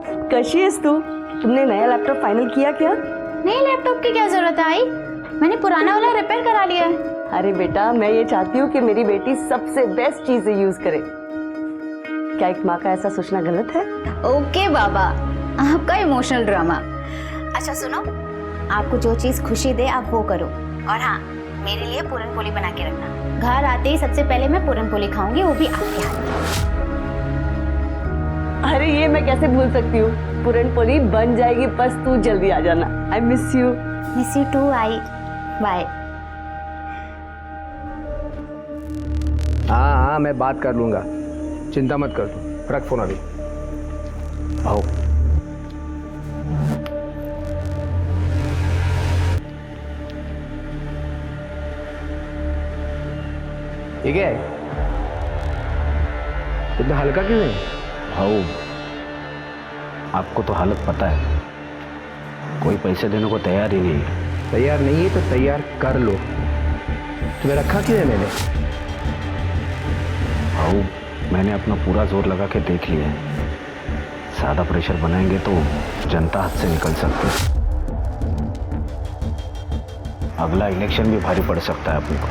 कशी आहेस तू? तुमने नया लैपटॉप फाइनल किया क्या? नए लैपटॉप की क्या जरूरत है आई? मैंने पुराना वाला रिपेयर करा लिया है। अरे बेटा, मैं ये चाहती हूँ कि मेरी बेटी सबसे बेस्ट चीजें यूज करे। क्या एक माँ का ऐसा सोचना गलत है? ओके बाबा, आपका इमोशनल ड्रामा। अच्छा सुनो, आपको जो चीज खुशी दे आप वो करो। और हाँ, मेरे लिए पूरन पोली बना के रखना। घर आते ही सबसे पहले मैं पूरन पोली खाऊंगी, वो भी आपके हाथ की। अरे ये मैं कैसे भूल सकती हूँ। पूरन पोली बन जाएगी, बस तू जल्दी आ जाना। I miss you. Miss you too I. Bye. हाँ, मैं बात कर लूंगा, चिंता मत कर तू। रख फोन अभी। आओ। ठीक है, इतना हल्का क्यों है? भाऊ, आपको तो हालत पता है, कोई पैसे देने को तैयार ही नहीं है। तैयार नहीं है तो तैयार कर लो। तुम्हें रखा क्यों है मैंने? भाऊ, मैंने अपना पूरा जोर लगा के देख लिया है। ज्यादा प्रेशर बनाएंगे तो जनता हाथ से निकल सकती है। अगला इलेक्शन भी भारी पड़ सकता है अपने को।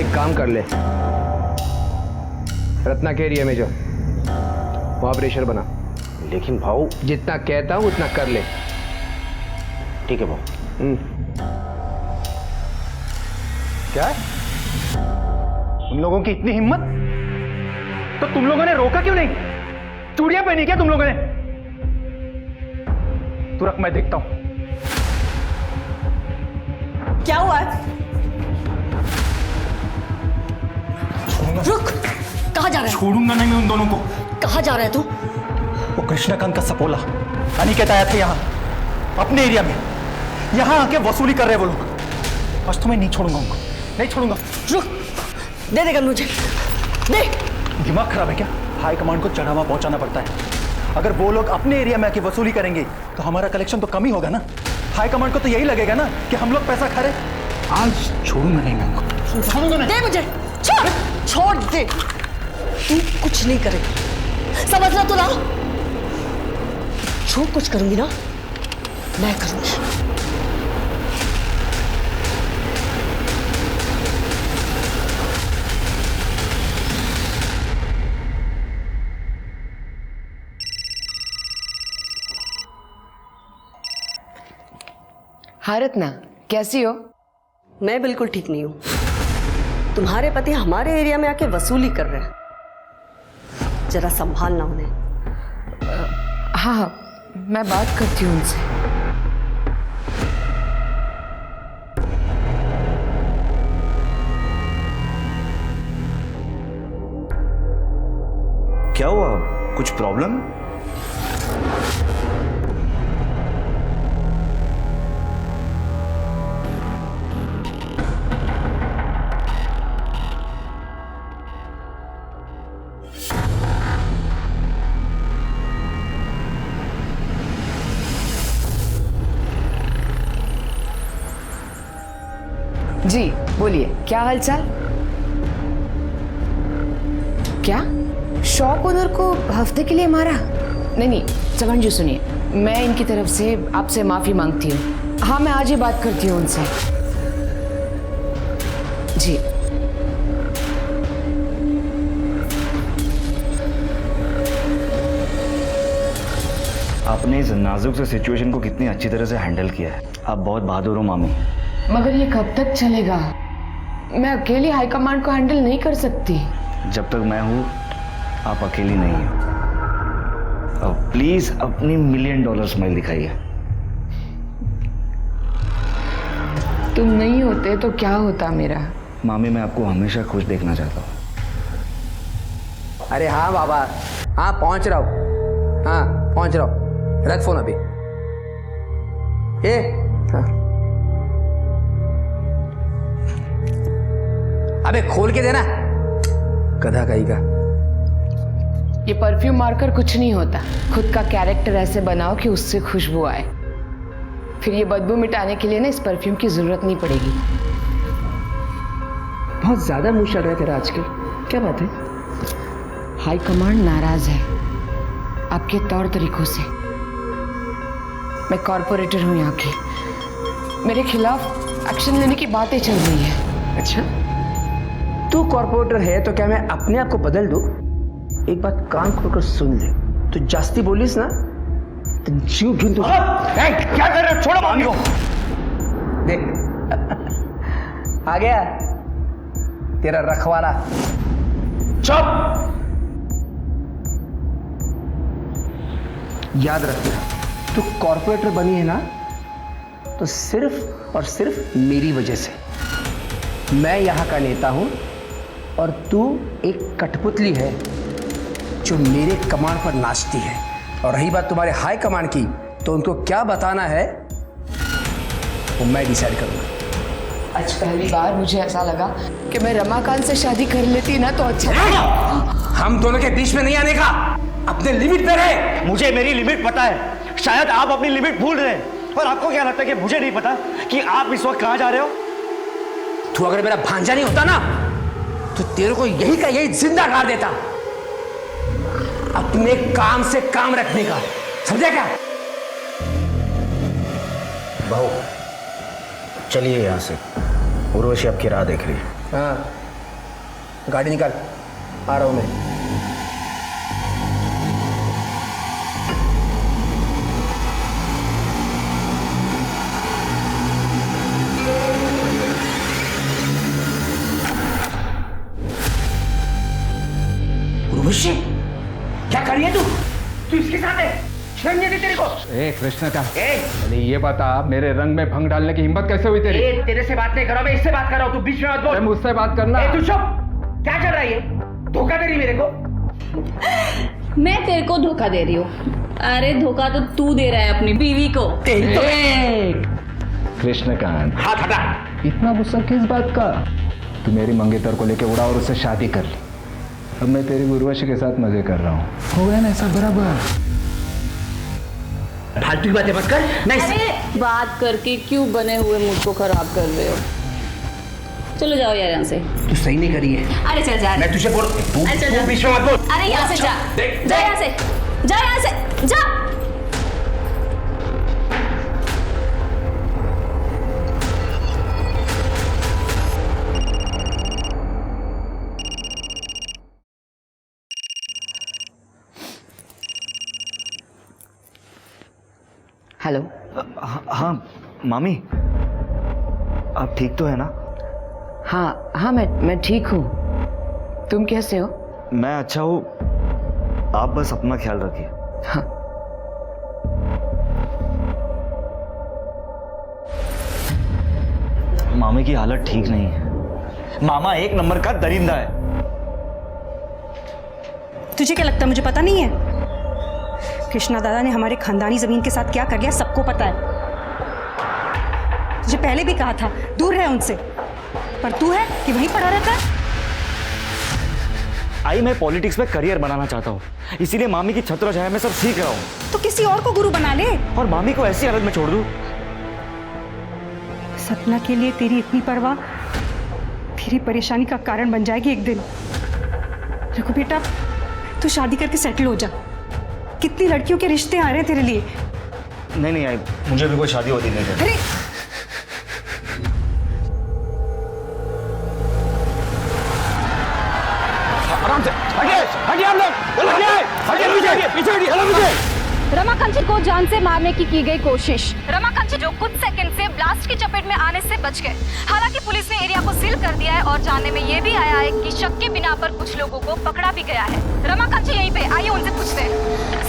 एक काम कर ले, रत्ना के एरिया में जा, वहां प्रेशर बना। लेकिन भाऊ, जितना कहता हूं उतना कर ले। ठीक है भाऊ। क्या? उन लोगों की इतनी हिम्मत, तो तुम लोगों ने रोका क्यों नहीं? चूड़ियां पहनी क्या तुम लोगों ने? तू रख, मैं देखता हूं। क्या हुआ है? रुक, कहाँ जा रहा है? छोड़ूंगा नहीं मैं उन दोनों को। कहाँ जा रहा है तू? वो कृष्णकांत का सपोला अनिकेत आया था यहाँ, अपने एरिया में। यहाँ आके वसूली कर रहे हैं वो लोग। आज तो मैं नहीं छोड़ूंगा उनको, नहीं छोड़ूंगा। रुक, दे देगा मुझे, दे। दिमाग खराब है क्या? हाई कमांड को चढ़ावा पहुंचाना पड़ता है। अगर वो लोग अपने एरिया में आके वसूली करेंगे तो हमारा कलेक्शन तो कम ही होगा ना। हाई कमांड को तो यही लगेगा ना कि हम लोग पैसा खा रहे। आज छोड़ूंगा नहीं मैं उनको, छोड़ूंगा नहीं। दे मुझे, छोड़ दे। तू कुछ नहीं करेगा, समझ रहा? तो ना, जो कुछ करूंगी ना मैं करूंगी। हाँ रत्ना, कैसी हो? मैं बिल्कुल ठीक नहीं हूँ। तुम्हारे पति हमारे एरिया में आके वसूली कर रहे हैं, जरा संभालना उन्हें। हाँ, मैं बात करती हूँ उनसे। क्या हुआ? कुछ प्रॉब्लम? जी बोलिए, क्या हालचाल? क्या शॉप ओनर को हफ्ते के लिए मारा? नहीं, चमन जी सुनिए, मैं इनकी तरफ से आपसे माफी मांगती हूँ। हाँ, मैं आज ही बात करती हूँ उनसे। जी। आपने इस नाजुक से सिचुएशन को कितनी अच्छी तरह से हैंडल किया है। आप बहुत बहादुर हो मामी। मगर ये कब तक चलेगा? मैं अकेली हाई कमांड को हैंडल नहीं कर सकती। जब तक मैं हूं आप अकेली नहीं हो। अब प्लीज अपनी $1 मिलियन स्माइल दिखाइए। तुम नहीं होते तो क्या होता मेरा? मामी, मैं आपको हमेशा खुश देखना चाहता हूँ। अरे हाँ बाबा, हाँ पहुंच रहा हूँ। हाँ पहुंच रहा हूँ, रख फोन अभी। हाँ। अबे खोल के देना, गधा कहीं का। ये परफ्यूम मारकर कुछ नहीं होता। खुद का कैरेक्टर ऐसे बनाओ कि उससे खुशबू आए, फिर ये बदबू मिटाने के लिए ना इस परफ्यूम की जरूरत नहीं पड़ेगी। बहुत ज्यादा मुंह चल रहा है तेरा आजकल, क्या बात है? हाई कमांड नाराज है आपके तौर तरीकों से। मैं कॉर्पोरेटर हूँ यहाँ की, मेरे खिलाफ एक्शन लेने की बातें चल रही है। अच्छा, तू कॉर्पोरेटर है तो क्या मैं अपने आप को बदल दूं? एक बात कान खोलकर सुन ले, तू जास्ती बोलिस ना तो जीव गिन तू। क्या कर रहे हो? छोड़ो मामी को। देख आ गया तेरा रखवाला। चुप। याद रखना, तू कॉर्पोरेटर बनी है ना तो सिर्फ और सिर्फ मेरी वजह से। मैं यहाँ का नेता हूँ और तू एक कठपुतली है जो मेरे कमांड पर नाचती है। और रही बात तुम्हारे हाई कमांड की, तो उनको क्या बताना है वो मैं डिसाइड करूँगा। आज पहली बार मुझे ऐसा लगा कि मैं रमाकांत से शादी कर लेती ना तो अच्छा। हम दोनों के बीच में नहीं आने का, अपने लिमिट पे रहे। मुझे मेरी लिमिट पता है, शायद आप अपनी लिमिट भूल रहे हैं। पर आपको क्या लगता है कि मुझे नहीं पता कि आप इस वक्त कहां जा रहे हो? तू अगर मेरा भांजा नहीं होता ना तो तेरे को यही का यही जिंदा गाड़ देता। अपने काम से काम रखने का, समझा क्या? बहू चलिए यहाँ से, उर्वशी आपकी राह देख रही है। हाँ, गाड़ी निकाल, आ रहा हूं मैं। उर्वशी, क्या कर रही है तू इसके साथ है? शर्म नहीं आती तेरे को? ए कृष्णकांत, पहले ये बता मेरे रंग में भंग डालने की हिम्मत कैसे हुई तेरी? तेरे से बात नहीं कर रहा, मैं इससे बात कर रहा हूं, तू बीच में मत बोल। मुझसे बात करना। तू चुप। क्या चल रहा है ये? धोखा दे रही मेरे को? मैं तेरे को धोखा दे रही हूँ? अरे धोखा तो तू दे रहा है अपनी बीवी को। कृष्णकांत, हाथ हटा। इतना गुस्सा किस बात का? तू मेरी मंगेतर को लेके उड़ा और उससे शादी कर ली। अब मैं तेरी उर्वशी के साथ मजे कर रहा हूँ। हो गया ना ऐसा बराबर? फालतू की बातें मत कर। अरे बात करके क्यों बने हुए मूड को खराब कर रहे हो? चलो जाओ यार यहाँ से। तू सही नहीं करी है। अरे चल जा। मैं तुझे बोल, अरे चल जा। तू बीच में मत बोल। अरे यहाँ से जा, जा यहाँ से, जा यहाँ से, जा। हेलो। हाँ मामी, आप ठीक तो है ना? हाँ, मैं ठीक हूँ। तुम कैसे हो? मैं अच्छा हूँ, आप बस अपना ख्याल रखिए। हाँ। मामी की हालत ठीक नहीं है। मामा एक नंबर का दरिंदा है। तुझे क्या लगता है मुझे पता नहीं है? कृष्णा दादा ने हमारे खानदानी जमीन के साथ क्या कर लिया सबको पता है। तुझे पहले भी कहा था दूर रहे उनसे, पर तू है कि वहीं पड़ा रहता है। आई मैं पॉलिटिक्स में करियर बनाना चाहता हूँ, इसीलिए मामी की छत्र छाया में सब सीख रहा हूँ। तो किसी और को गुरु बना ले और मामी को ऐसी हालत में छोड़ दूँ? सपना के लिए तेरी इतनी परवाह तेरी परेशानी का कारण बन जाएगी एक दिन। देखो बेटा, तू शादी करके सेटल हो जा। कितनी लड़कियों के रिश्ते आ रहे हैं तेरे लिए। नहीं आई, मुझे भी कोई शादी होती नहीं है। अरे आराम से हटिए आप लोग, हटिए पीछे। रमाकांत जी को जान से मारने की गई कोशिश। रमाकांत जी जो कुछ सेकंड से ब्लास्ट की चपेट में आने से बच गए। हालांकि पुलिस ने एरिया को सील कर दिया है और जानने में ये भी आया है कि शक के बिना पर कुछ लोगों को पकड़ा भी गया है। रमाकांत जी यहीं पे, आइए उनसे पूछते हैं।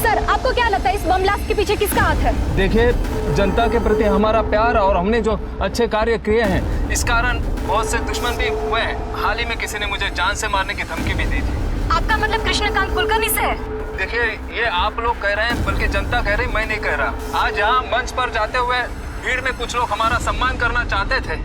सर, आपको क्या लगता है इस बम ब्लास्ट के पीछे किसका हाथ है? देखिए, जनता के प्रति हमारा प्यार और हमने जो अच्छे कार्य किए हैं, इस कारण बहुत से दुश्मन भी हुए हैं। हाल ही में किसी ने मुझे जान से मारने की धमकी भी दी थी। आपका मतलब कृष्णकांत कुलकर्णी से है? देखिए, ये आप लोग कह रहे हैं, बल्कि जनता कह रही, मैं नहीं कह रहा। आज यहाँ मंच पर जाते हुए भीड़ में कुछ लोग हमारा सम्मान करना चाहते थे,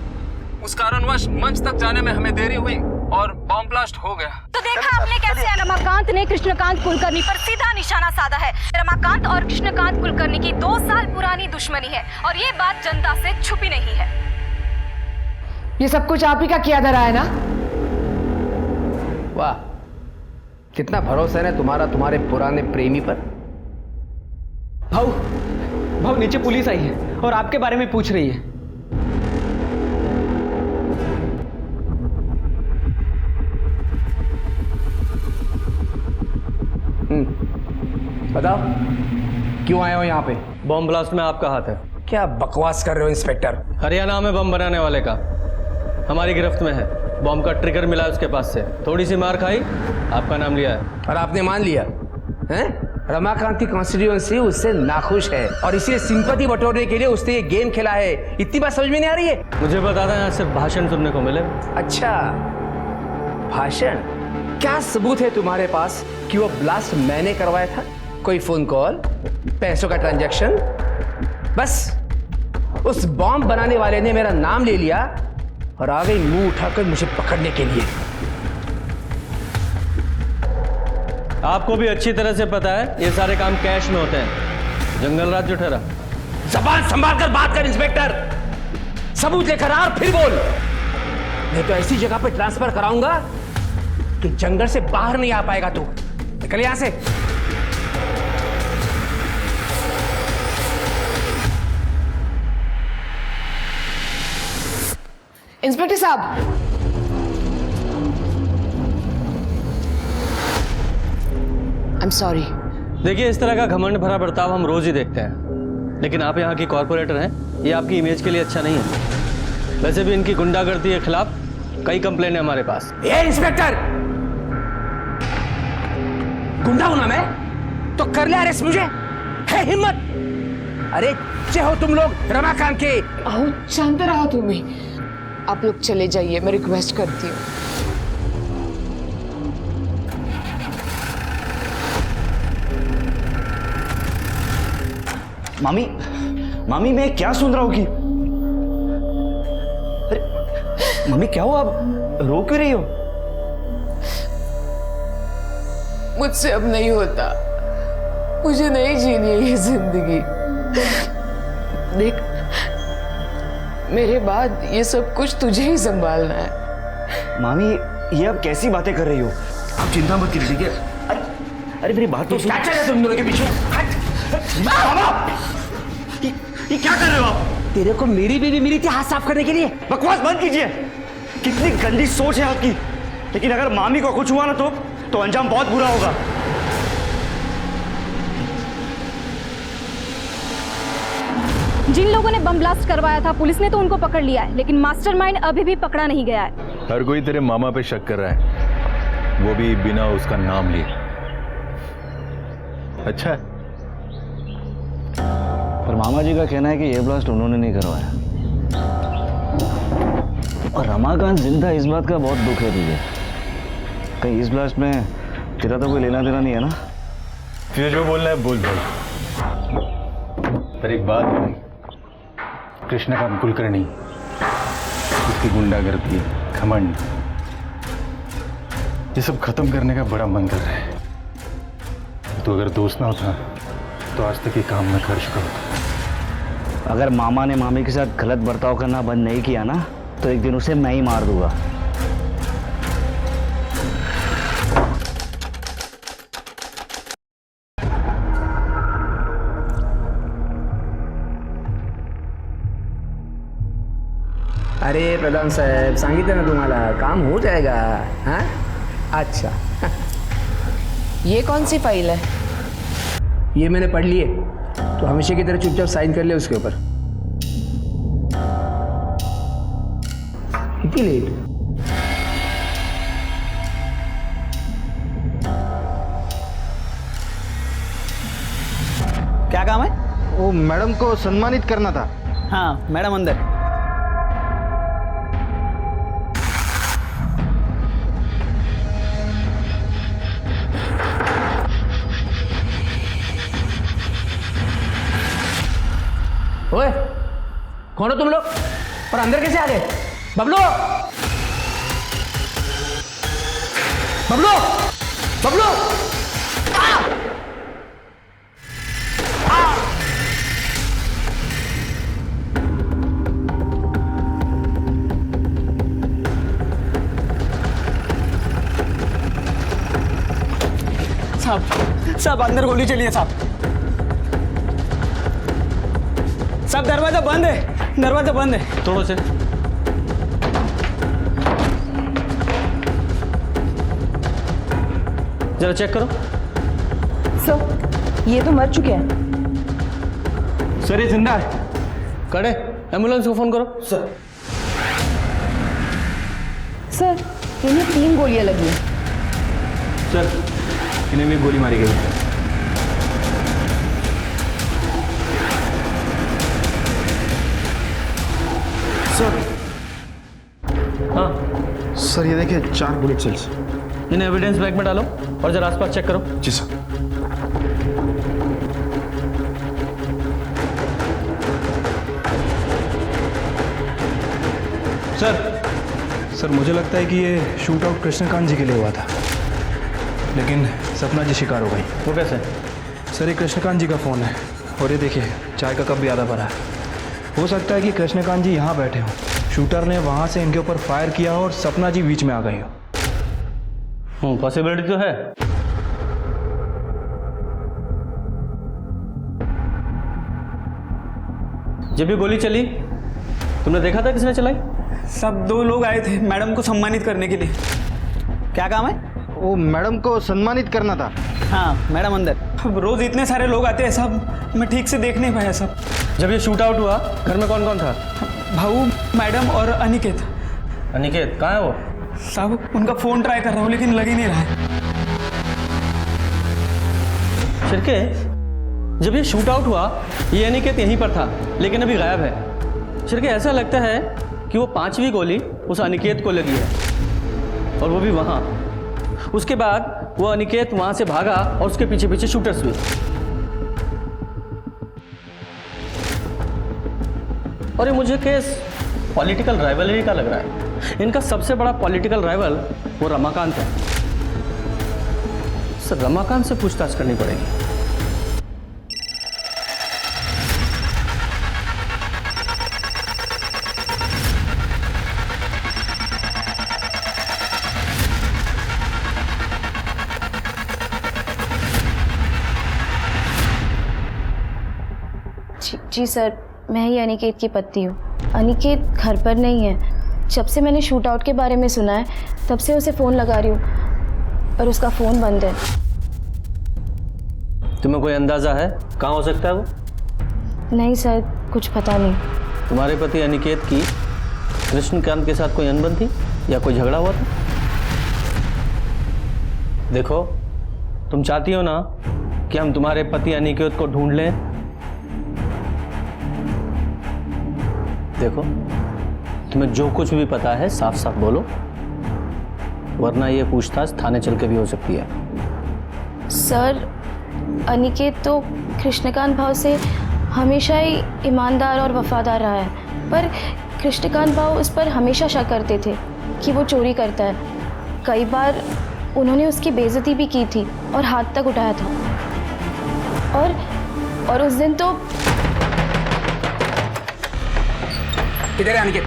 उस कारणवश मंच तक जाने में हमें देरी हुई और बॉम्ब ब्लास्ट हो गया। तो देखा आपने कैसे रमाकांत ने कृष्णकांत कुलकर्णी पर सीधा निशाना साधा है। रमाकांत और कृष्णकांत कुलकर्णी की 2 साल पुरानी दुश्मनी है और ये बात जनता से छुपी नहीं है। ये सब कुछ आप ही का किया धरा है ना? वाह, कितना भरोसा है ना तुम्हारा तुम्हारे पुराने प्रेमी पर। भाऊ भाऊ नीचे पुलिस आई है और आपके बारे में पूछ रही है। बताओ क्यों आए हो यहाँ पे? बॉम्ब ब्लास्ट में आपका हाथ है। क्या बकवास कर रहे हो इंस्पेक्टर? हरियाणा में बम बनाने वाले का हमारी गिरफ्त में है। बॉम्ब का ट्रिगर मिला उसके पास से, थोड़ी सी मार खाई, आपका नाम लिया है। और आपने मान लिया हैं? रमाकांत की कॉन्स्टिट्यूएंसी उससे नाखुश है और इसीलिए सिंपैथी बटोरने के लिए उसने ये गेम खेला है। इतनी बात समझ में नहीं आ रही है? मुझे बता दें, यहाँ सिर्फ भाषण सुनने को मिले। अच्छा, भाषण? क्या सबूत है तुम्हारे पास कि वो ब्लास्ट मैंने करवाया था? कोई फोन कॉल, पैसों का ट्रांजैक्शन? बस उस बॉम्ब बनाने वाले ने मेरा नाम ले लिया और आ गई मुंह उठाकर मुझे पकड़ने के लिए। आपको भी अच्छी तरह से पता है ये सारे काम कैश में होते हैं। जंगल राज जो ठहरा। जबान संभाल कर बात कर इंस्पेक्टर। सबूत लेकर आ और फिर बोल, नहीं तो ऐसी जगह पे ट्रांसफर कराऊंगा कि जंगल से बाहर नहीं आ पाएगा तू। निकल यहां से। इंस्पेक्टर साहब, आई एम सॉरी। देखिए, इस तरह का घमंड भरा बर्ताव हम रोज ही देखते हैं, लेकिन आप यहाँ की कॉर्पोरेटर हैं, ये आपकी इमेज के लिए अच्छा नहीं है। वैसे भी इनकी गुंडागर्दी के खिलाफ कई कंप्लेंट है हमारे पास। ये इंस्पेक्टर, गुंडा हूं ना मैं तो कर ले अरेस्ट मुझे, है हिम्मत? अरे हो तुम लोग रमाकांत के। आओ, शांत रहो तुम्हें। आप लोग चले जाइए, मैं रिक्वेस्ट करती हूँ। मामी, मामी मैं क्या सुन रहा हूँ कि अरे मम्मी क्या हुआ? आप रो क्यों रही हो? मुझसे अब नहीं होता, मुझे नहीं जीनी है ये जिंदगी। देख, मेरे बाद ये सब कुछ तुझे ही संभालना है। मामी ये आप कैसी बातें कर रही हो? आप चिंता मत कीजिए, ठीक है? अरे मेरी बात तो सुन। क्या चल रहा है तुम दोनों के पीछे? ये क्या कर रहे हो आप? तेरे को मेरी बीवी मिली थी हाथ साफ करने के लिए। बकवास बंद कीजिए। कितनी गंदी सोच है आपकी। लेकिन अगर मामी को कुछ हुआ ना तो अंजाम बहुत बुरा होगा। जिन लोगों ने बम ब्लास्ट करवाया था, पुलिस ने तो उनको पकड़ लिया है, लेकिन मास्टरमाइंड अभी भी पकड़ा नहीं गया है। हर कोई तेरे मामा पे शक कर रहा है, वो भी बिना उसका नाम लिए। अच्छा है। पर मामा जी का कहना है कि ये ब्लास्ट उन्होंने नहीं करवाया। और रमाकांत जिंदा, इस बात का बहुत दुख है तुझे। कहीं इस ब्लास्ट में तेरा तो कोई लेना देना नहीं है ना? तुझे जो बोलना है बोल भाई। पर एक बात है भाई, कृष्ण का कुलकर्णी, उसकी गुंडागर्दी, घमंड, ये सब खत्म करने का बड़ा मन कर रहा है। तो अगर दोस्त ना होता तो आज तक ये काम मैं कर चुका होता। अगर मामा ने मामी के साथ गलत बर्ताव करना बंद नहीं किया ना तो एक दिन उसे मैं ही मार दूंगा। अरे प्रधान साहेब, सांगितलं ना तुम्हाला, काम हो जाएगा। हाँ, अच्छा। ये कौन सी फाइल है? ये मैंने पढ़ ली है, तो हमेशा की तरह चुपचाप साइन कर ले उसके ऊपर। इतनी लेट? क्या काम है? वो मैडम को सम्मानित करना था। हाँ, मैडम अंदर। ओए, कौन हो तुम लोग और अंदर कैसे आ गए? बबलू, बबलू, बबलू! साहब अंदर गोली चली है साहब। साहब दरवाजा बंद है, दरवाजा बंद है। तोड़ो से। जरा चेक करो। सर ये तो मर चुके हैं। सर ये जिंदा है। कड़े एम्बुलेंस को फोन करो। सर इन्हें 3 गोलियां लगी हैं। सर इन्हें भी गोली मारी गई। सर। हाँ सर ये देखिए 4 बुलेट सेल्स। इन्हें एविडेंस बैग में डालो और जरा आसपास चेक करो। जी सर। सर मुझे लगता है कि ये शूट आउट कृष्णकांत जी के लिए हुआ था, लेकिन सपना जी शिकार हो गई। वो कैसे? सर ये कृष्णकांत जी का फ़ोन है और ये देखिए चाय का कप भी आधा भरा है। हो सकता है कि कृष्णकांत जी यहाँ बैठे हों, शूटर ने वहाँ से इनके ऊपर फायर किया हो और सपना जी बीच में आ गई हो। पॉसिबिलिटी तो है। जब ये गोली चली तुमने देखा था किसने चलाई? सब 2 लोग आए थे मैडम को सम्मानित करने के लिए। क्या काम है? वो मैडम को सम्मानित करना था। हाँ मैडम अंदर। अब रोज इतने सारे लोग आते हैं सब, मैं ठीक से देख नहीं पाया सब। जब ये शूट आउट हुआ घर में कौन कौन था? भाऊ, मैडम और अनिकेत। अनिकेत कहाँ है वो? साहब उनका फ़ोन ट्राई कर रहा हूँ लेकिन लग ही नहीं रहा है। शिरके जब ये शूट आउट हुआ ये अनिकेत यहीं पर था लेकिन अभी गायब है। शिरके ऐसा लगता है कि वो 5वीं गोली उस अनिकेत को लगी है और वो भी वहाँ। उसके बाद वो अनिकेत वहाँ से भागा और उसके पीछे पीछे शूटर्स भी। और ये मुझे केस पॉलिटिकल राइवलरी का लग रहा है। इनका सबसे बड़ा पॉलिटिकल राइवल वो रमाकांत है। सर रमाकांत से पूछताछ करनी पड़ेगी। जी सर, मैं ही अनिकेत की पत्नी हूँ। अनिकेत घर पर नहीं है। जब से मैंने शूट आउट के बारे में सुना है तब से उसे फ़ोन लगा रही हूँ पर उसका फ़ोन बंद है। तुम्हें कोई अंदाज़ा है कहाँ हो सकता है वो? नहीं सर, कुछ पता नहीं। तुम्हारे पति अनिकेत की कृष्णकांत के साथ कोई अनबन थी या कोई झगड़ा हुआ था? देखो तुम चाहती हो ना कि हम तुम्हारे पति अनिकेत को ढूंढ लें। देखो तुम्हें जो कुछ भी पता है साफ साफ बोलो, वरना ये पूछताछ थाने चल के भी हो सकती है। सर अनिकेत तो कृष्णकांत भाव से हमेशा ही ईमानदार और वफादार रहा है, पर कृष्णकांत भाव उस पर हमेशा शक करते थे कि वो चोरी करता है। कई बार उन्होंने उसकी बेइज्जती भी की थी और हाथ तक उठाया था। और उस दिन तो किधर है अनिकेत?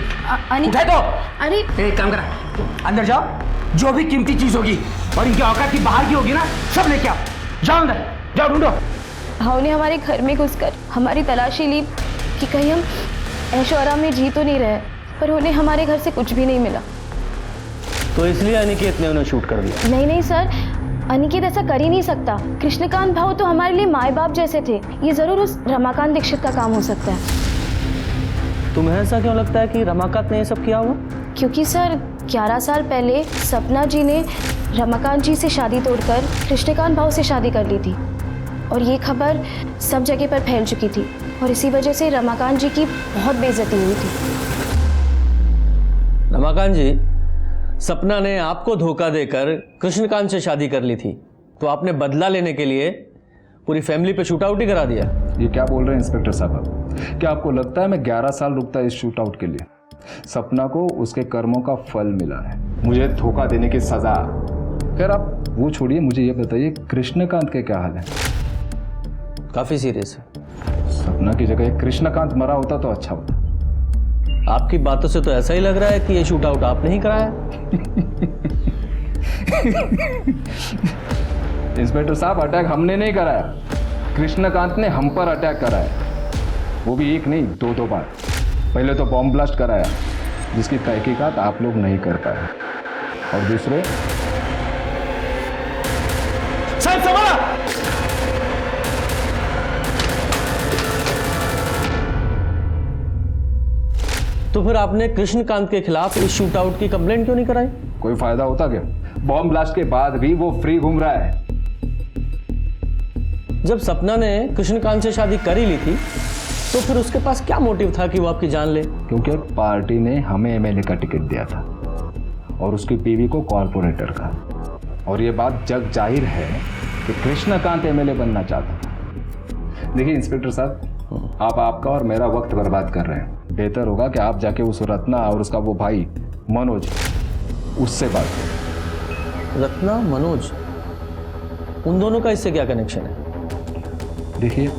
अनिकेत उठाए तो। अरे एक काम करा, अंदर जाओ, जो भी कीमती चीज होगी और इनकी औकात की बाहर की होगी ना सब लेके आओ। जाओ अंदर, जाओ ढूंढो। भाव ने हमारे घर में घुसकर हमारी तलाशी ली कि कहीं हम ऐशो आराम में जी तो नहीं रहे, पर उन्हें हमारे घर से कुछ भी नहीं मिला। तो इसलिए अनिकेत ने उन्हें शूट कर दिया? नहीं सर, अनिकेत ऐसा कर ही नहीं सकता। कृष्णकांत भाव तो हमारे लिए माए बाप जैसे थे। ये जरूर उस रमाकांत दीक्षित का काम हो सकता है। तुम्हें ऐसा क्यों लगता है कि रमाकांत ने ये सब किया होगा? क्योंकि सर 11 साल पहले सपना जी ने रमाकांत जी से शादी तोड़कर कृष्णकांत भाव से शादी कर ली थी और ये खबर सब जगह पर फैल चुकी थी और इसी वजह से रमाकांत जी की बहुत बेइज्जती हुई थी। रमाकांत जी, सपना ने आपको धोखा देकर कृष्णकांत से शादी कर ली थी, तो आपने बदला लेने के लिए पूरी फैमिली पे शूट आउट ही करा दिया। ये क्या बोल रहे हैं इंस्पेक्टर साहब? क्या आपको लगता है मैं 11 साल रुकता इस शूट आउट के लिए? सपना को उसके कर्मों का फल मिला है, मुझे धोखा देने की सजा। खैर आप वो छोड़िए, मुझे ये बताइए कृष्णकांत के क्या हाल है? काफी सीरियस है। सपना की जगह कृष्णकांत मरा होता तो अच्छा होता। आपकी बातों से तो ऐसा ही लग रहा है कि ये शूट आउट आपने ही कराया। इंस्पेक्टर साहब, अटैक हमने नहीं कराया, कृष्णकांत ने हम पर अटैक कराया, वो भी एक नहीं 2 बार। पहले तो बॉम्ब ब्लास्ट कराया जिसकी तहकीकात आप लोग नहीं कर पाए, और दूसरे साहब संभाला। तो फिर आपने कृष्णकांत के खिलाफ इस शूट आउट की कंप्लेंट क्यों नहीं कराई? कोई फायदा होता क्या? बॉम्ब ब्लास्ट के बाद भी वो फ्री घूम रहा है। जब सपना ने कृष्णकांत से शादी कर ही ली थी तो फिर उसके पास क्या मोटिव था कि वो आपकी जान ले? क्योंकि पार्टी ने हमें एमएलए का टिकट दिया था और उसकी बीवी को कॉर्पोरेटर का, और ये बात जग जाहिर है कि कृष्णकांत एमएलए बनना चाहता था। देखिए इंस्पेक्टर साहब, आप आपका और मेरा वक्त बर्बाद कर रहे हैं। बेहतर होगा कि आप जाके उस रत्ना और उसका वो भाई मनोज, उससे बात करें। रत्ना, मनोज, उन दोनों का इससे क्या कनेक्शन है? देखिए,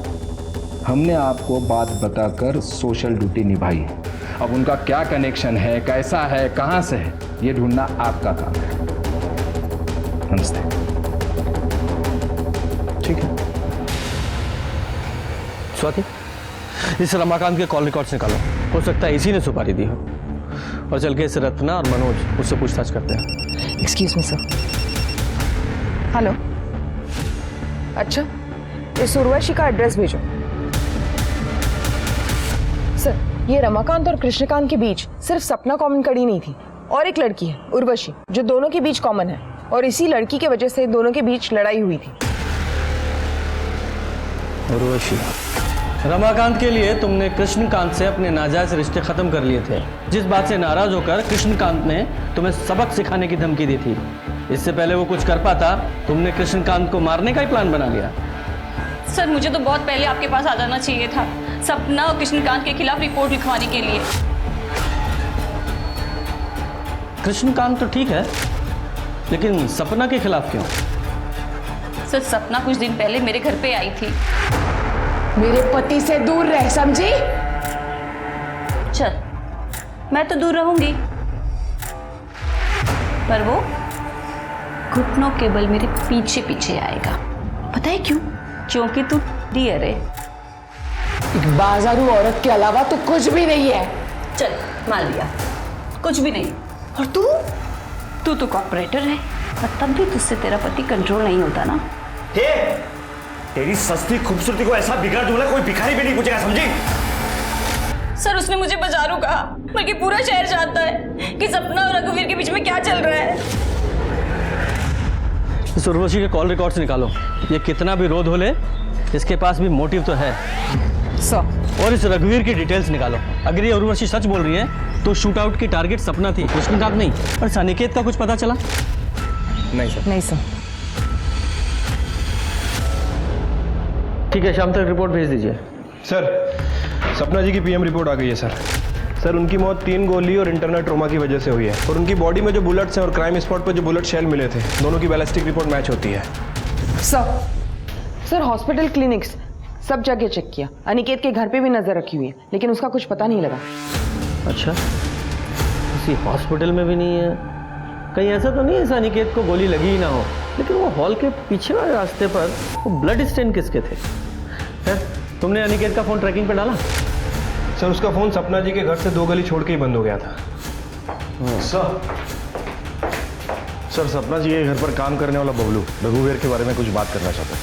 हमने आपको बात बताकर सोशल ड्यूटी निभाई है। अब उनका क्या कनेक्शन है, कैसा है, कहां से है, ये ढूंढना आपका काम है। नमस्ते। ठीक है स्वाति, इस रमाकांत के कॉल रिकॉर्ड्स निकालो, हो सकता है इसी ने सुपारी दी हो। और चल के इस रत्ना और मनोज, उससे पूछताछ करते हैं। Excuse me sir. हेलो। अच्छा, इस उर्वशी का एड्रेस भेजो। सर, ये रमाकांत और कृष्णकांत के बीच सिर्फ सपना कॉमन कड़ी नहीं थी, और एक लड़की है उर्वशी जो दोनों के बीच कॉमन है, और इसी लड़की के वजह से दोनों के बीच लड़ाई हुई थी। उर्वशी, रमाकांत के लिए तुमने कृष्णकांत से अपने नाजायज रिश्ते खत्म कर लिए थे, जिस बात से नाराज होकर कृष्णकांत ने तुम्हें सबक सिखाने की धमकी दी थी। इससे पहले वो कुछ कर पाता, तुमने कृष्णकांत को मारने का ही प्लान बना लिया। सर, मुझे तो बहुत पहले आपके पास आ जाना चाहिए था, सपना और कृष्णकांत के खिलाफ रिपोर्ट लिखवाने के लिए। कृष्णकांत तो ठीक है, लेकिन सपना के खिलाफ क्यों? सर, सपना कुछ दिन पहले मेरे घर पे आई थी। मेरे पति से दूर रह, समझी? चल, मैं तो दूर रहूंगी, पर वो घुटनों के बल मेरे पीछे पीछे आएगा। पता है क्यों? क्योंकि तू डियर है। एक बाजारू औरत के अलावा तो कुछ भी नहीं है। चल, मान लिया, कुछ भी नहीं। और तू तो कॉर्पोरेटर है, और तब भी तुझसे तेरा पति कंट्रोल नहीं होता ना। हे, तेरी सस्ती खूबसूरती को ऐसा बिगाड़ दूंगा कोई भिखारी भी नहीं पूछेगा, समझी? सर, उसने मुझे बाजारू कहा, बल्कि पूरा शहर जानता है कि सपना और रघुवीर के बीच में क्या चल रहा है। इस उर्वशी के कॉल रिकॉर्ड्स निकालो। ये कितना भी रोध हो ले, इसके पास भी मोटिव तो है। सर, और इस रघुवीर की डिटेल्स निकालो। अगर ये उर्वशी सच बोल रही है तो शूट आउट की टारगेट सपना थी, कृष्णकांत नहीं। और सानिकेत का कुछ पता चला? नहीं सर। नहीं सर। ठीक है, शाम तक रिपोर्ट भेज दीजिए। सर, सपना जी की पीएम रिपोर्ट आ गई है सर। सर, उनकी मौत 3 गोली और इंटरनल ट्रोमा की वजह से हुई है, और उनकी बॉडी में जो बुलेट्स हैं और क्राइम स्पॉट पर जो बुलेट शेल मिले थे, दोनों की बैलिस्टिक रिपोर्ट मैच होती है। सर, हॉस्पिटल, क्लिनिक्स सब जगह चेक किया, अनिकेत के घर पे भी नजर रखी हुई है, लेकिन उसका कुछ पता नहीं लगा। अच्छा, किसी हॉस्पिटल में भी नहीं है? कहीं ऐसा तो नहीं है अनिकेत को गोली लगी ही ना हो? लेकिन वो हॉल के पीछे वाले रास्ते पर वो ब्लड स्टेन किसके थे? तुमने अनिकेत का फोन ट्रैकिंग पे डाला? सर, उसका फोन सपना जी के घर से 2 गली छोड़ के ही बंद हो गया था। सर, सपना जी के घर पर काम करने वाला बबलू रघुवीर के बारे में कुछ बात करना चाहता है।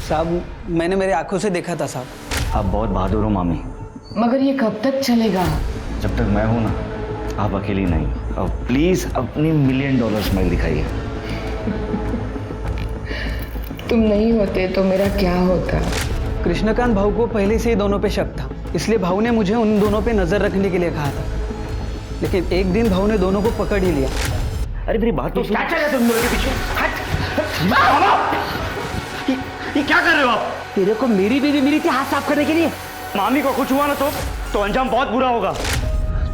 साहब, मैंने मेरे आंखों से देखा था साहब। आप बहुत बहादुर हो मामी। मगर ये कब तक चलेगा? जब तक मैं हूं ना, आप अकेली नहीं। अब प्लीज अपनी $1 मिलियन स्माइल दिखाइए। तुम नहीं होते तो मेरा क्या होता? कृष्णकांत भाऊ को पहले से ही दोनों पे शक था, इसलिए भाऊ ने मुझे उन दोनों पे नजर रखने के लिए कहा था। लेकिन एक दिन भाऊ ने दोनों को पकड़ ही लिया। अरे मेरी बात तो क्या चल रहा है तुम लोगों के पीछे? ये क्या कर रहे हो आप? तेरे को मेरी बीवी मिली थी हाथ साफ करने के लिए। मामी को कुछ हुआ ना तो अंजाम बहुत बुरा होगा।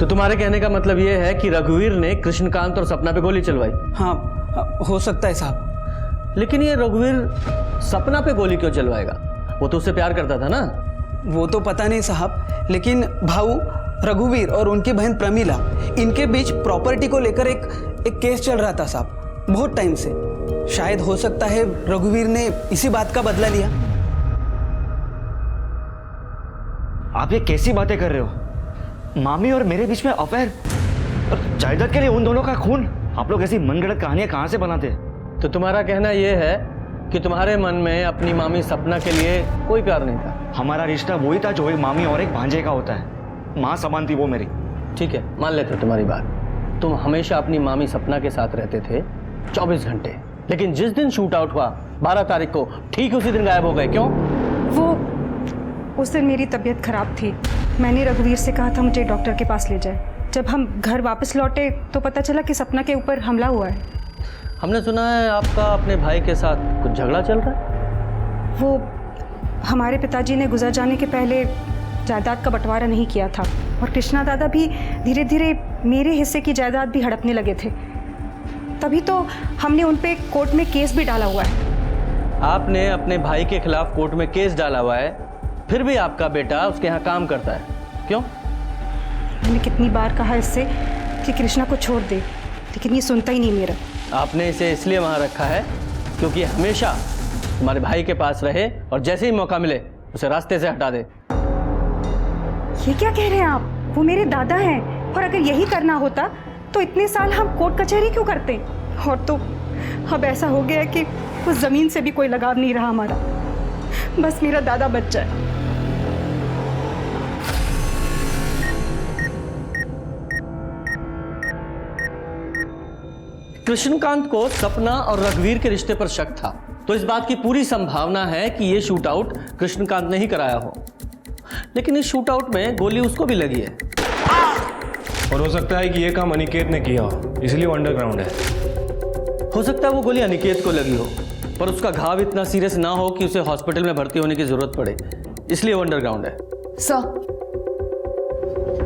तो तुम्हारे कहने का मतलब ये है कि रघुवीर ने कृष्णकांत और सपना पे गोली चलवाई? हाँ, हो सकता है साहब। लेकिन ये रघुवीर सपना पे गोली क्यों चलवाएगा? वो तो उससे प्यार करता था ना। वो तो पता नहीं साहब, लेकिन भाऊ रघुवीर और उनकी बहन प्रमीला, इनके बीच प्रॉपर्टी को लेकर एक केस चल रहा था साहब, बहुत टाइम से। शायद हो सकता है रघुवीर ने इसी बात का बदला लिया। आप ये कैसी बातें कर रहे हो? मामी और मेरे बीच में अफेयर और जायदाद के लिए उन दोनों का खून? आप लोग ऐसी मनगढ़ंत कहानियां कहां से बनाते हैं? तो तुम्हारा कहना यह है कि तुम्हारे मन में अपनी मामी सपना के लिए कोई प्यार नहीं था? हमारा रिश्ता वही था जो एक मामी और एक भांजे का होता है। माँ समान थी वो मेरी। ठीक है, मान लेते हो तुम्हारी बात। तुम हमेशा अपनी मामी सपना के साथ रहते थे 24 घंटे, लेकिन जिस दिन शूट आउट हुआ 12 तारीख को, ठीक उसी दिन गायब हो गए। क्यों? वो उस दिन मेरी तबीयत खराब थी। मैंने रघुवीर से कहा था मुझे डॉक्टर के पास ले जाए। जब हम घर वापस लौटे तो पता चला कि सपना के ऊपर हमला हुआ है। हमने सुना है आपका अपने भाई के साथ कुछ झगड़ा चल रहा है। वो हमारे पिताजी ने गुजर जाने के पहले जायदाद का बंटवारा नहीं किया था और कृष्णा दादा भी धीरे धीरे मेरे हिस्से की जायदाद भी हड़पने लगे थे। तभी तो हमने उन पे कोर्ट में केस भी डाला हुआ है। आपने अपने भाई के खिलाफ कोर्ट में केस डाला हुआ है, फिर भी आपका बेटा उसके यहाँ काम करता है। क्यों? मैंने कितनी बार कहा इससे कि कृष्णा को छोड़ दे, लेकिन ये सुनता ही नहीं मेरा। आपने इसे इसलिए वहाँ रखा है क्योंकि हमेशा तुम्हारे भाई के पास रहे और जैसे ही मौका मिले उसे रास्ते से हटा दे। ये क्या कह रहे हैं आप? वो मेरे दादा हैं और अगर यही करना होता तो इतने साल हम कोर्ट कचहरी क्यों करते? और तो अब ऐसा हो गया कि उस जमीन से भी कोई लगाव नहीं रहा हमारा। बस मेरा दादा बच जाए। कृष्णकांत को सपना और रघुवीर के रिश्ते पर शक था, तो इस बात की पूरी संभावना है कि यह शूट आउट कृष्णकांत ने ही कराया हो। लेकिन इस शूट आउट में गोली उसको भी लगी है और हो सकता है कि यह काम अनिकेत ने किया हो, इसलिए वो अंडरग्राउंड है। हो सकता है वो गोली अनिकेत को लगी हो, पर उसका घाव इतना सीरियस ना हो कि उसे हॉस्पिटल में भर्ती होने की जरूरत पड़े, इसलिए वो अंडरग्राउंड है।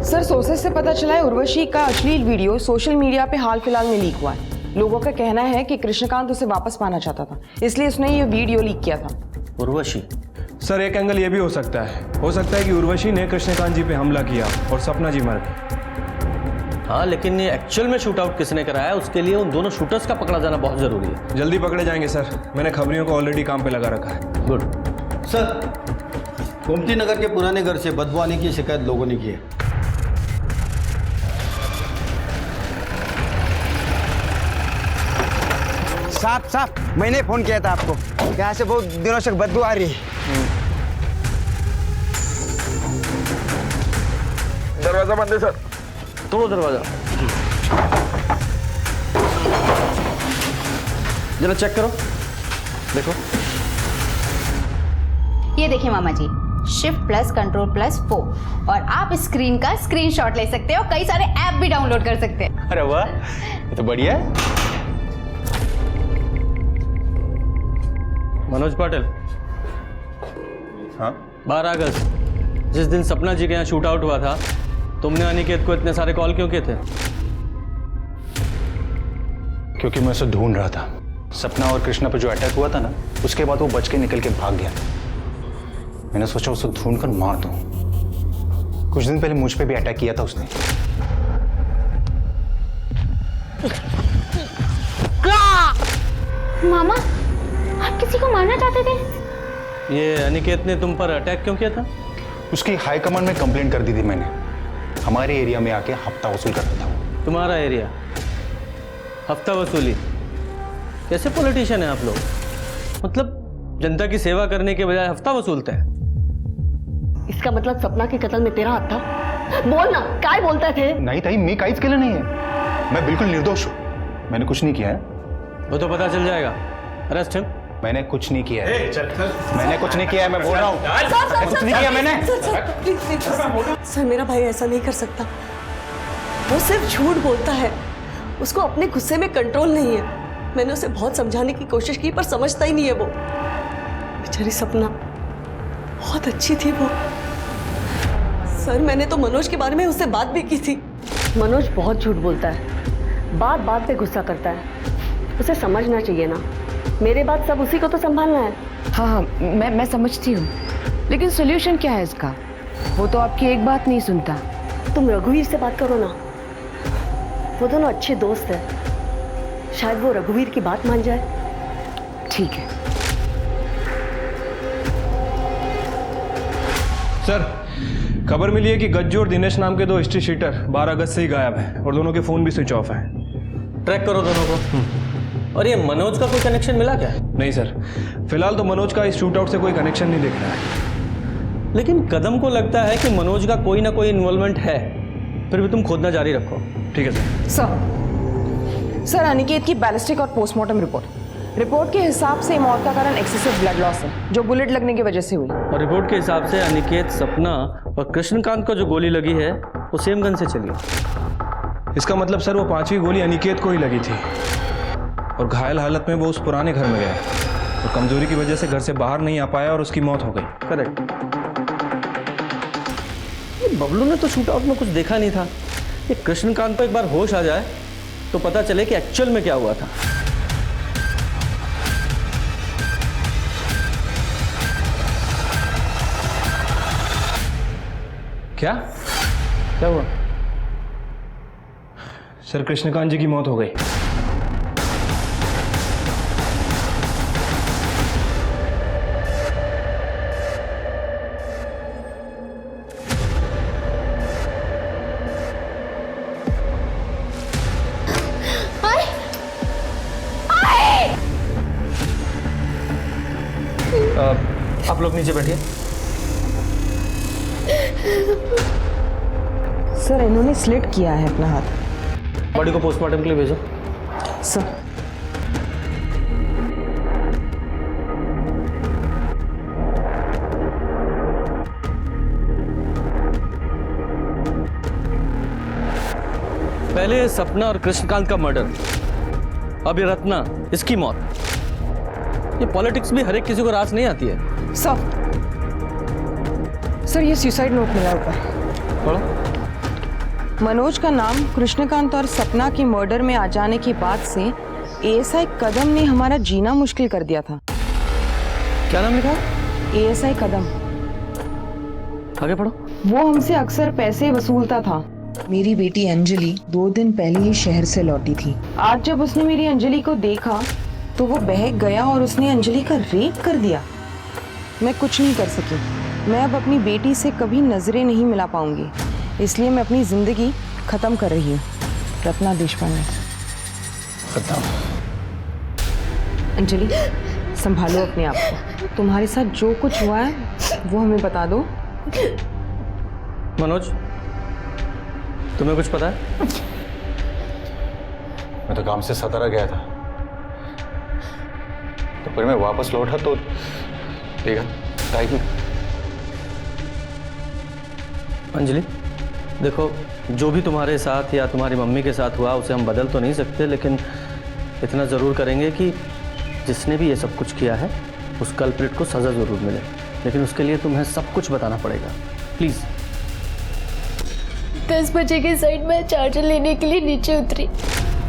सर सोर्सेस से पता चला है उर्वशी का अश्लील वीडियो सोशल मीडिया पे हाल फिलहाल में लीक हुआ है। लोगों का कहना है कि कृष्णकांत उसे वापस पाना चाहता था, इसलिए उसने ये वीडियो लीक किया था। उर्वशी? सर एक एंगल ये भी हो सकता है कि उर्वशी ने कृष्णकांत जी पे हमला किया और सपना जी मर गई। हाँ, लेकिन ये एक्चुअल में शूट आउट किसने कराया उसके लिए उन दोनों शूटर्स का पकड़ा जाना बहुत जरूरी है। जल्दी पकड़े जाएंगे सर, मैंने खबरियों को ऑलरेडी काम पे लगा रखा है। गुड। सर, गोमती नगर के पुराने घर से बदबू आने की शिकायत लोगों ने की है। साफ मैंने फोन किया था आपको, यहाँ से बहुत दिनों से बदबू आ रही है। दरवाजा बंद है सर। तोड़ो दरवाजा। जरा चेक करो, देखो। ये देखिए मामा जी, शिफ्ट प्लस कंट्रोल प्लस 4 और आप स्क्रीन का स्क्रीनशॉट ले सकते हो, कई सारे ऐप भी डाउनलोड कर सकते हैं। अरे वाह, ये तो बढ़िया है। मनोज पाटिल। हाँ? 12 अगस्त जिस दिन सपना जी के यहाँ शूट आउट हुआ था, तुमने अनिकेत को इतने सारे कॉल क्यों किए थे? क्योंकि मैं उसे ढूंढ रहा था। सपना और कृष्णा पर जो अटैक हुआ था ना, उसके बाद वो बच के निकल के भाग गया। मैंने सोचा उसे ढूंढ कर मार दूं। कुछ दिन पहले मुझ पे भी अटैक किया था उसने। मामा, आप किसी को मारना चाहते थे? ये अनिकेत ने तुम पर अटैक क्यों किया था? उसकी हाई कमांड में कंप्लेंट कर दी थी मैंने। हमारे एरिया में आके हफ्ता वसूल करता था। तुम्हारा एरिया? हफ्ता वसूली? कैसे पॉलिटिशियन है आप लोग? मतलब जनता की सेवा करने के बजाय हफ्ता वसूलते हैं। इसका मतलब सपना के कत्ल में तेरा हाथ था? बोल ना, काय बोलता थे? नहीं ताई, मैं काइज केलं नहीं है। मैं बिल्कुल निर्दोष हूँ। मैंने कुछ नहीं किया है। वो तो पता चल जाएगा। Arrest him. मैंने कुछ नहीं किया है। मैंने कुछ नहीं किया है, मैं बोल रहा हूँ। कुछ नहीं किया मैंने। सर, मेरा भाई ऐसा नहीं कर सकता। वो सिर्फ झूठ बोलता है। उसको अपने गुस्से में कंट्रोल नहीं है। मैंने उसे बहुत समझाने की कोशिश की, पर समझता ही नहीं है वो। बेचारी सपना बहुत अच्छी थी वो। सर, मैंने तो मनोज के बारे में उससे बात भी की थी। मनोज बहुत झूठ बोलता है, बात बात पे गुस्सा करता है। उसे समझना चाहिए ना। मेरे बाद सब उसी को तो संभालना है। हाँ, मैं समझती हूँ, लेकिन सोल्यूशन क्या है इसका? वो तो आपकी एक बात नहीं सुनता। तुम रघुवीर से बात करो ना, वो दोनों अच्छे दोस्त हैं। शायद वो रघुवीर की बात मान जाए। ठीक है। सर, खबर मिली है कि गज्जू और दिनेश नाम के दो हिस्ट्री शीटर 12 अगस्त से ही गायब हैं और दोनों के फोन भी स्विच ऑफ हैं। ट्रैक करो दोनों को। और ये मनोज का कोई कनेक्शन मिला क्या? नहीं सर, फिलहाल तो मनोज का इस शूट आउट से कोई कनेक्शन नहीं दिख रहा है। लेकिन कदम को लगता है कि मनोज का कोई ना कोई इन्वॉल्वमेंट है। फिर भी तुम खोदना जारी रखो। ठीक है सर। सर, अनिकेत की बैलिस्टिक और पोस्टमार्टम रिपोर्ट के हिसाब से मौत का कारण एक्सेसिव ब्लड लॉस है, जो बुलेट लगने की वजह से हुई। और रिपोर्ट के हिसाब से अनिकेत, सपना और कृष्णकांत को जो गोली लगी है वो सेम गन से चली। इसका मतलब सर वो 5वीं गोली अनिकेत को ही लगी थी और घायल हालत में वो उस पुराने घर में गया और कमजोरी की वजह से घर से बाहर नहीं आ पाया और उसकी मौत हो गई। करेक्ट। बबलू ने तो शूट आउट में कुछ देखा नहीं था। ये कृष्णकांत को एक बार होश आ जाए तो पता चले कि एक्चुअल में क्या हुआ था। क्या हुआ? सर, कृष्णकांत जी की मौत हो गई। आप लोग नीचे बैठिए। सर, इन्होंने स्लिट किया है अपना हाथ। बॉडी को पोस्टमार्टम के लिए भेजो। सर, पहले सपना और कृष्णकांत का मर्डर, अब ये रत्ना, इसकी मौत। ये पॉलिटिक्स भी हर एक किसी को रास नहीं आती है। सर, ये सुसाइड नोट मिला ऊपर। पढ़ो। मनोज का नाम कृष्णकांत और सपना की मर्डर में आ जाने के बाद से एएसआई कदम ने हमारा जीना मुश्किल कर दिया था। क्या नाम लिखा? एएसआई कदम। आगे पढ़ो। वो हमसे अक्सर पैसे वसूलता था। मेरी बेटी अंजलि 2 दिन पहले ही शहर से लौटी थी। आज जब उसने मेरी अंजलि को देखा तो वो बहक गया और उसने अंजलि का रेप कर दिया। मैं कुछ नहीं कर सकी। मैं अब अपनी बेटी से कभी नजरें नहीं मिला पाऊंगी, इसलिए मैं अपनी जिंदगी खत्म कर रही हूँ। रत्ना देशपांडे। खत्म। अंजलि, संभालो अपने आप को। तुम्हारे साथ जो कुछ हुआ है वो हमें बता दो। मनोज, तुम्हें कुछ पता है? मैं तो काम से सतारा गया था, तो फिर मैं वापस लौटा तो देखा टाइप में। अंजलि, देखो, जो भी तुम्हारे साथ या तुम्हारी मम्मी के साथ हुआ उसे हम बदल तो नहीं सकते, लेकिन इतना ज़रूर करेंगे कि जिसने भी ये सब कुछ किया है उस कल्प्रिट को सज़ा ज़रूर मिले। लेकिन उसके लिए तुम्हें सब कुछ बताना पड़ेगा, प्लीज़। 10 बजे के साइड में चार्जर लेने के लिए नीचे उतरी।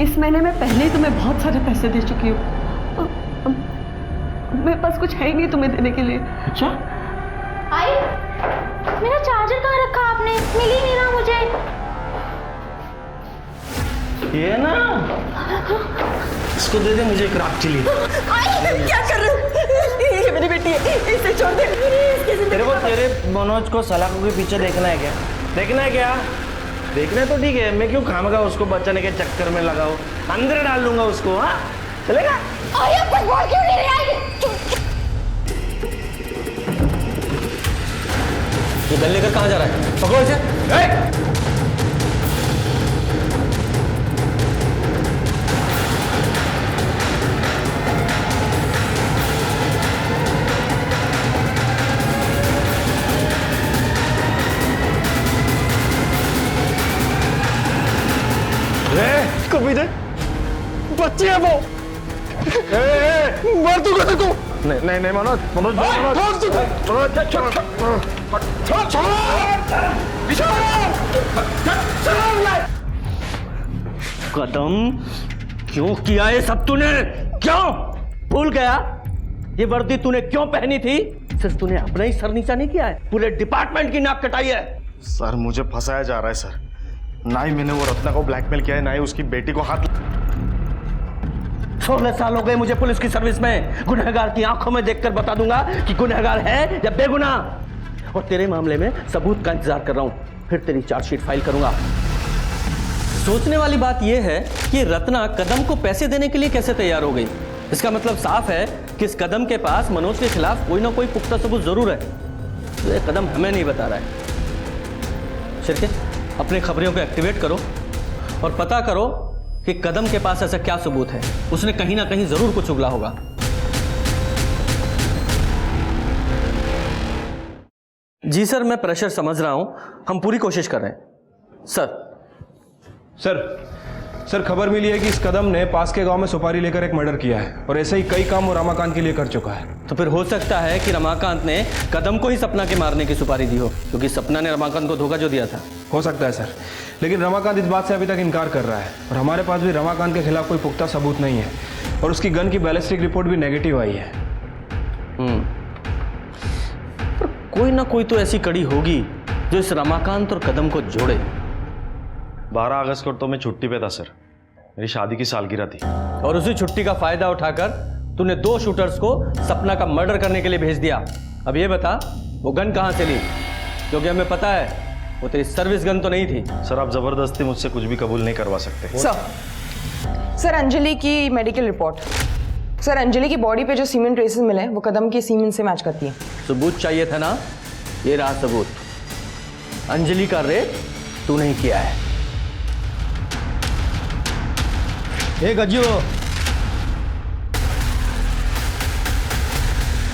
इस महीने में पहले ही तुम्हें बहुत सारे पैसे दे चुकी हूँ। मेरे पास कुछ है ही नहीं तुम्हें देने के लिए। अच्छा? आई, मेरा चार्जर कहाँ रखा आपने? मिल ही नहीं रहा मुझे। ये ना, इसको दे दे मुझे एक रात चिली। क्या कर रहे हो? ये मेरी बेटी है, इसे छोड़ दे। तेरे को तेरे मनोज को सलाखों के पीछे देखना है क्या? देखना है क्या? देखना है तो ठीक है, मैं क्यों खामगा उसको बचाने के चक्कर में लगाओ? अंदर डाल लूंगा उसको। हाँ, चलेगा? आप कुछ बोल क्यों नहीं रहे? ये गन लेकर कहाँ जा रहा है? पकड़ो इसे। कभी दे, बच्ची है वो। मार दूंगा तेरे को। नहीं नहीं मनोज, मनोज कदम, क्यों किया ये सब तूने? क्यों? भूल गया ये वर्दी तूने क्यों पहनी थी? सिर्फ तूने अपना ही सर नीचा नहीं किया है, पूरे डिपार्टमेंट की नाक कटाई है। सर, मुझे फंसाया जा रहा है सर। ना ही मैंने वो रत्ना को ब्लैकमेल किया है, ना ही उसकी बेटी को हाथ। 16 साल हो गए मुझे पुलिस की सर्विस में। गुनहगार की आंखों में देखकर बता दूंगा कि गुनहगार है या बेगुनाह। और तेरे मामले में सबूत का इंतजार कर रहा हूं, फिर तेरी चार्जशीट फाइल करूंगा। सोचने वाली बात यह है कि रत्ना कदम को पैसे देने के लिए कैसे तैयार हो गई। इसका मतलब साफ है कि इस कदम के पास मनोज के खिलाफ कोई ना कोई पुख्ता सबूत जरूर है। तो ये कदम हमें नहीं बता रहा है। शिरके, अपने खबरों को एक्टिवेट करो और पता करो कि कदम के पास ऐसा क्या सबूत है। उसने कहीं ना कहीं जरूर कुछ उगला होगा। जी सर, मैं प्रेशर समझ रहा हूं, हम पूरी कोशिश कर रहे हैं। सर खबर मिली है कि इस कदम ने पास के गांव में सुपारी लेकर एक मर्डर किया है और ऐसे ही कई काम वो रमाकांत के लिए कर चुका है। तो फिर हो सकता है कि रमाकांत ने कदम को ही सपना के मारने की सुपारी दी हो, क्योंकि सपना ने रमाकांत को धोखा जो दिया था। हो सकता है सर, लेकिन रमाकांत इस बात से अभी तक इनकार कर रहा है और हमारे पास भी रमाकांत के खिलाफ कोई पुख्ता सबूत नहीं है और उसकी गन की बैलिस्टिक रिपोर्ट भी नेगेटिव आई है। पर कोई ना कोई तो ऐसी कड़ी होगी जो इस रमाकांत और कदम को जोड़े। 12 अगस्त को तो मैं छुट्टी पे था सर, मेरी शादी की सालगिरह थी। और उसी छुट्टी का फायदा उठाकर तूने 2 शूटर्स को सपना का मर्डर करने के लिए भेज दिया। अब ये बता, वो गन कहां से ली? क्योंकि हमें पता है वो तेरी सर्विस गन तो नहीं थी। सर आप जबरदस्ती मुझसे कुछ भी कबूल नहीं करवा सकते। सर अंजलि की मेडिकल रिपोर्ट। सर अंजलि की बॉडी पे जो सीमेंट ट्रेसेस मिले हैं वो कदम की सीमेंट से मैच करती है। सबूत चाहिए था ना, ये रहा सबूत। अंजलि का रेप तू नहीं किया है। ए गज्जू,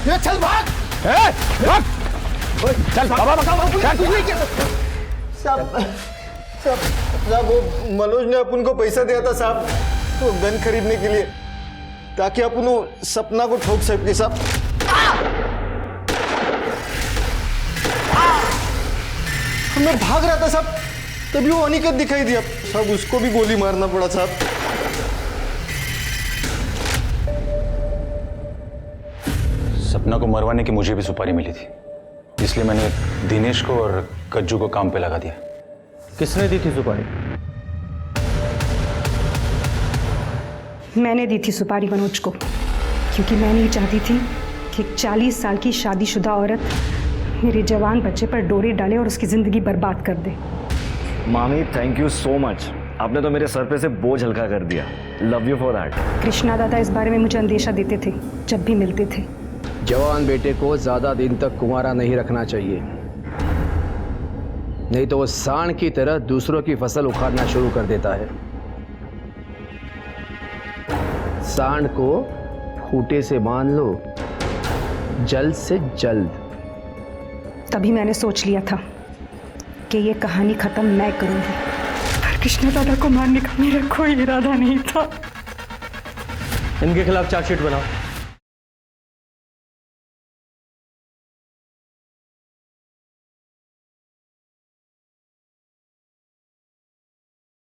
ये चल भाग। चल बाबा साहब वो मनोज ने अपन को पैसा दिया था साहब, तो गन खरीदने के लिए, ताकि अपन वो सपना को ठोक सके साहब। मैं भाग रहा था साहब, तभी वो अनिकेत दिखाई दिया साहब, उसको भी गोली मारना पड़ा साहब। सपना को मरवाने की मुझे भी सुपारी मिली थी, इसलिए मैंने दिनेश को और कज्जू को काम पे लगा दिया। किसने दी थी सुपारी? मैंने दी थी सुपारी मनोज को, क्योंकि मैं नहीं चाहती थी कि एक 40 साल की शादीशुदा औरत मेरे जवान बच्चे पर डोरी डाले और उसकी जिंदगी बर्बाद कर दे। मामी थैंक यू सो मच, आपने तो मेरे सर पे से बोझ हल्का कर दिया। Love you for that. Krishna दादा इस बारे में मुझे अंदेशा देते थे जब भी मिलते थे। जवान बेटे को ज्यादा दिन तक कुंवारा नहीं रखना चाहिए, नहीं तो वो सांड की तरह दूसरों की फसल उखाड़ना शुरू कर देता है। सांड को खूंटे से बांध लो, जल्द से जल्द। तभी मैंने सोच लिया था कि ये कहानी खत्म मैं करूंगी, पर कृष्णा दादा को मारने का मेरा कोई इरादा नहीं था। इनके खिलाफ चार्जशीट बनाओ।